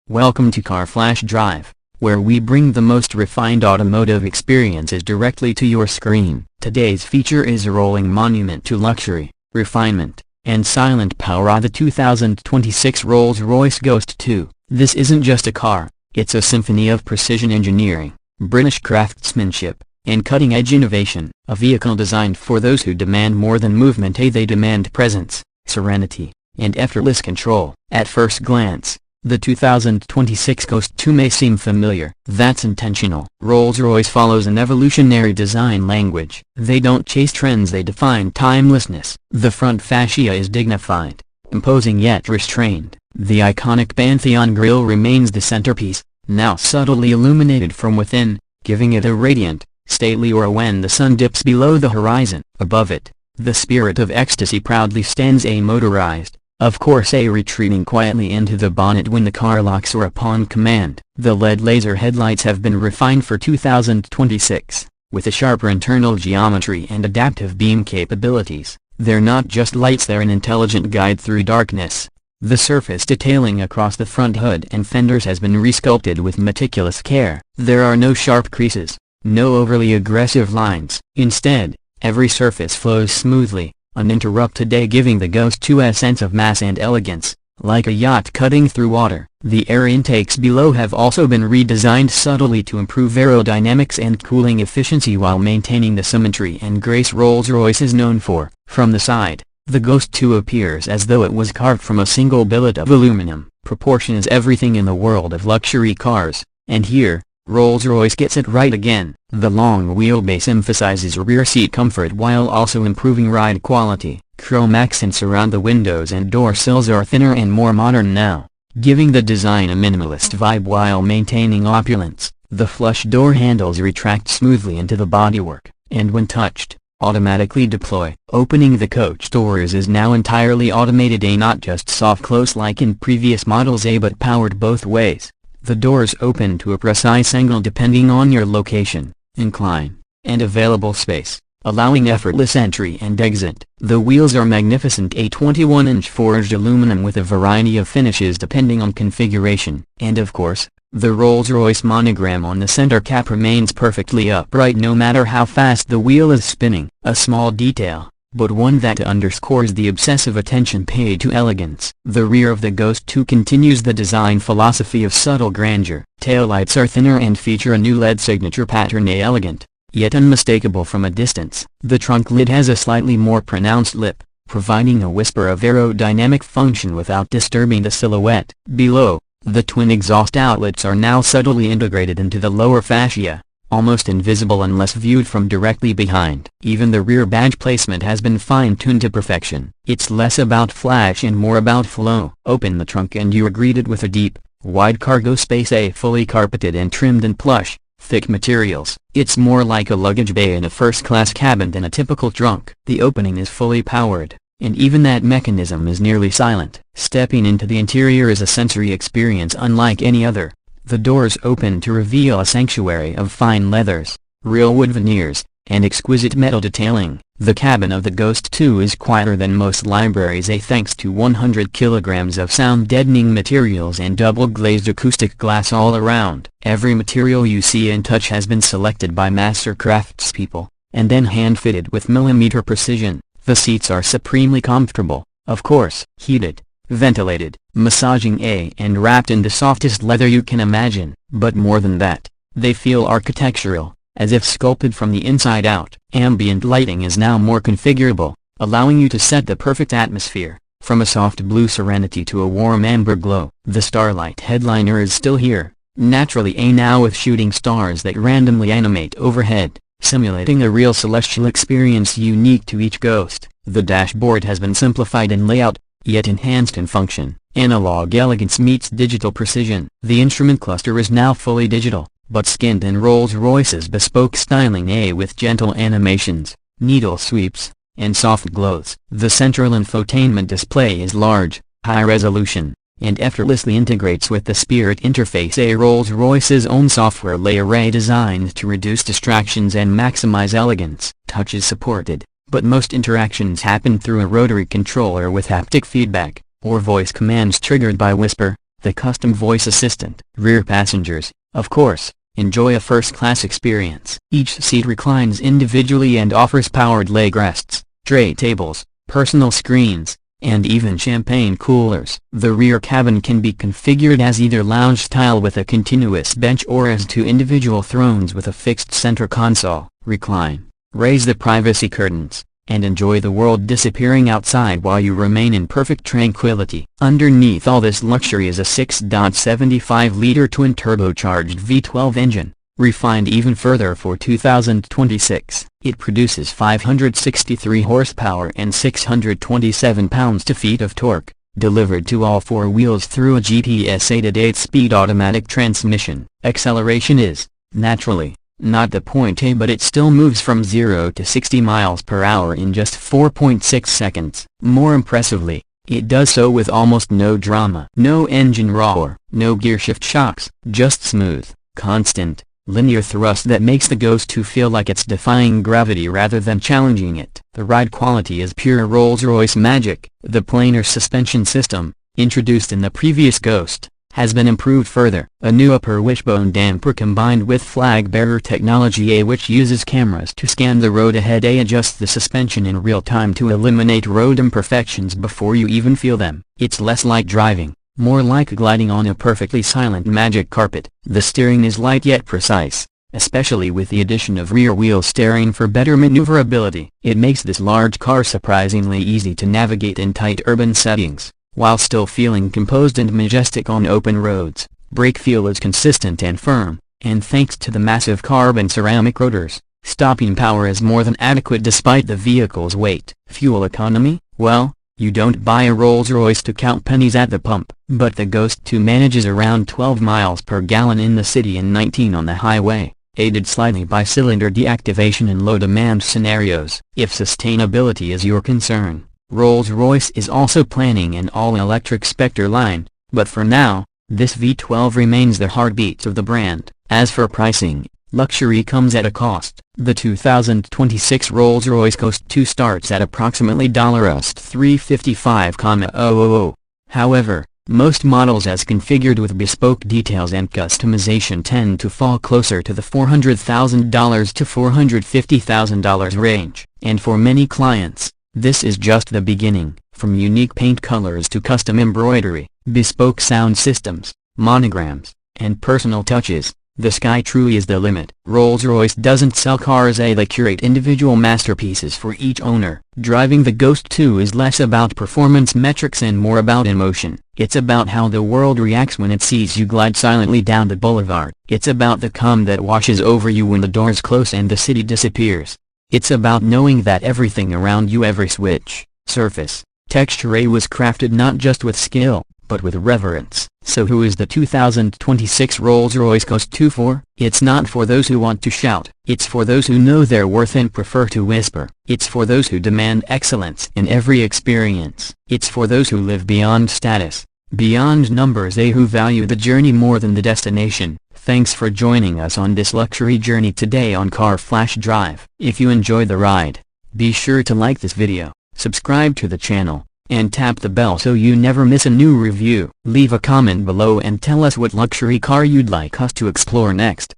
Welcome to Car Flash Drive, where we bring the most refined automotive experiences directly to your screen. Today's feature is a rolling monument to luxury, refinement, and silent power, the 2026 Rolls-Royce Ghost II. This isn't just a car, it's a symphony of precision engineering, British craftsmanship, and cutting-edge innovation. A vehicle designed for those who demand more than movement. They demand presence, serenity, and effortless control. At first glance, the 2026 Ghost II may seem familiar. That's intentional. Rolls-Royce follows an evolutionary design language. They don't chase trends, they define timelessness. The front fascia is dignified, imposing yet restrained. The iconic Pantheon grille remains the centerpiece, now subtly illuminated from within, giving it a radiant, stately aura when the sun dips below the horizon. Above it, the Spirit of Ecstasy proudly stands, a motorized, of course, retreating quietly into the bonnet when the car locks or upon command. The LED laser headlights have been refined for 2026, with a sharper internal geometry and adaptive beam capabilities. They're not just lights, they're an intelligent guide through darkness. The surface detailing across the front hood and fenders has been resculpted with meticulous care. There are no sharp creases, no overly aggressive lines. Instead, every surface flows smoothly, uninterrupted, giving the Ghost II a sense of mass and elegance, like a yacht cutting through water. The air intakes below have also been redesigned subtly to improve aerodynamics and cooling efficiency while maintaining the symmetry and grace Rolls-Royce is known for. From the side, the Ghost II appears as though it was carved from a single billet of aluminum. Proportion is everything in the world of luxury cars, and here, Rolls-Royce gets it right again. The long wheelbase emphasizes rear seat comfort while also improving ride quality. Chrome accents around the windows and door sills are thinner and more modern now, giving the design a minimalist vibe while maintaining opulence. The flush door handles retract smoothly into the bodywork, and when touched, automatically deploy. Opening the coach doors is now entirely automated, not just soft close like in previous models, but powered both ways. The doors open to a precise angle depending on your location, incline, and available space, allowing effortless entry and exit. The wheels are magnificent, a 21-inch forged aluminum with a variety of finishes depending on configuration. And of course, the Rolls-Royce monogram on the center cap remains perfectly upright no matter how fast the wheel is spinning. A small detail, but one that underscores the obsessive attention paid to elegance. The rear of the Ghost II continues the design philosophy of subtle grandeur. Taillights are thinner and feature a new LED signature pattern, elegant, yet unmistakable from a distance. The trunk lid has a slightly more pronounced lip, providing a whisper of aerodynamic function without disturbing the silhouette. Below, the twin exhaust outlets are now subtly integrated into the lower fascia, almost invisible unless viewed from directly behind. Even the rear badge placement has been fine-tuned to perfection. It's less about flash and more about flow. Open the trunk and you are greeted with a deep, wide cargo space, fully carpeted and trimmed in plush, thick materials. It's more like a luggage bay in a first-class cabin than a typical trunk. The opening is fully powered, and even that mechanism is nearly silent. Stepping into the interior is a sensory experience unlike any other. The doors open to reveal a sanctuary of fine leathers, real wood veneers, and exquisite metal detailing. The cabin of the Ghost II is quieter than most libraries, thanks to 100 kilograms of sound-deadening materials and double-glazed acoustic glass all around. Every material you see and touch has been selected by master craftspeople, and then hand-fitted with millimeter precision. The seats are supremely comfortable, of course, heated, ventilated, massaging, and wrapped in the softest leather you can imagine. But more than that, they feel architectural, as if sculpted from the inside out. Ambient lighting is now more configurable, allowing you to set the perfect atmosphere, from a soft blue serenity to a warm amber glow. The Starlight headliner is still here, naturally, now with shooting stars that randomly animate overhead, simulating a real celestial experience unique to each Ghost. The dashboard has been simplified in layout, yet enhanced in function. Analog elegance meets digital precision. The instrument cluster is now fully digital, but skinned in Rolls-Royce's bespoke styling, with gentle animations, needle sweeps, and soft glows. The central infotainment display is large, high-resolution, and effortlessly integrates with the Spirit interface, Rolls-Royce's own software layer designed to reduce distractions and maximize elegance. Touch is supported, but most interactions happen through a rotary controller with haptic feedback, or voice commands triggered by whisper, the custom voice assistant. Rear passengers, of course, enjoy a first-class experience. Each seat reclines individually and offers powered leg rests, tray tables, personal screens, and even champagne coolers. The rear cabin can be configured as either lounge style with a continuous bench or as two individual thrones with a fixed center console. Recline, raise the privacy curtains, and enjoy the world disappearing outside while you remain in perfect tranquility. Underneath all this luxury is a 6.75-liter twin-turbocharged V12 engine, refined even further for 2026. It produces 563 horsepower and 627 pounds-feet of torque, delivered to all four wheels through a GPS-aided 8-speed automatic transmission. Acceleration is, naturally, not the point A, but it still moves from 0 to 60 miles per hour in just 4.6 seconds. More impressively, it does so with almost no drama. No engine roar, no gearshift shocks, just smooth, constant, linear thrust that makes the Ghost II feel like it's defying gravity rather than challenging it. The ride quality is pure Rolls-Royce magic. The planar suspension system, introduced in the previous Ghost, has been improved further. A new upper wishbone damper combined with flag bearer technology A, which uses cameras to scan the road ahead. A adjusts the suspension in real time to eliminate road imperfections before you even feel them. It's less like driving, more like gliding on a perfectly silent magic carpet. The steering is light yet precise, especially with the addition of rear-wheel steering for better maneuverability. It makes this large car surprisingly easy to navigate in tight urban settings, while still feeling composed and majestic on open roads. Brake feel is consistent and firm, and thanks to the massive carbon ceramic rotors, stopping power is more than adequate despite the vehicle's weight. Fuel economy? Well, you don't buy a Rolls-Royce to count pennies at the pump. But the Ghost II manages around 12 miles per gallon in the city and 19 on the highway, aided slightly by cylinder deactivation in low-demand scenarios. If sustainability is your concern, Rolls-Royce is also planning an all-electric Spectre line, but for now, this V12 remains the heartbeat of the brand. As for pricing, luxury comes at a cost. The 2026 Rolls-Royce Ghost II starts at approximately $355,000. However, most models as configured with bespoke details and customization tend to fall closer to the $400,000 to $450,000 range. And for many clients, this is just the beginning. From unique paint colors to custom embroidery, bespoke sound systems, monograms, and personal touches, the sky truly is the limit. Rolls-Royce doesn't sell cars, they curate individual masterpieces for each owner. Driving the Ghost II is less about performance metrics and more about emotion. It's about how the world reacts when it sees you glide silently down the boulevard. It's about the calm that washes over you when the doors close and the city disappears. It's about knowing that everything around you, every switch, surface, texture was crafted not just with skill, but with reverence. So who is the 2026 Rolls-Royce Ghost II for? It's not for those who want to shout. It's for those who know their worth and prefer to whisper. It's for those who demand excellence in every experience. It's for those who live beyond status, beyond numbers, who value the journey more than the destination. Thanks for joining us on this luxury journey today on Car Flash Drive. If you enjoyed the ride, be sure to like this video, subscribe to the channel, and tap the bell so you never miss a new review. Leave a comment below and tell us what luxury car you'd like us to explore next.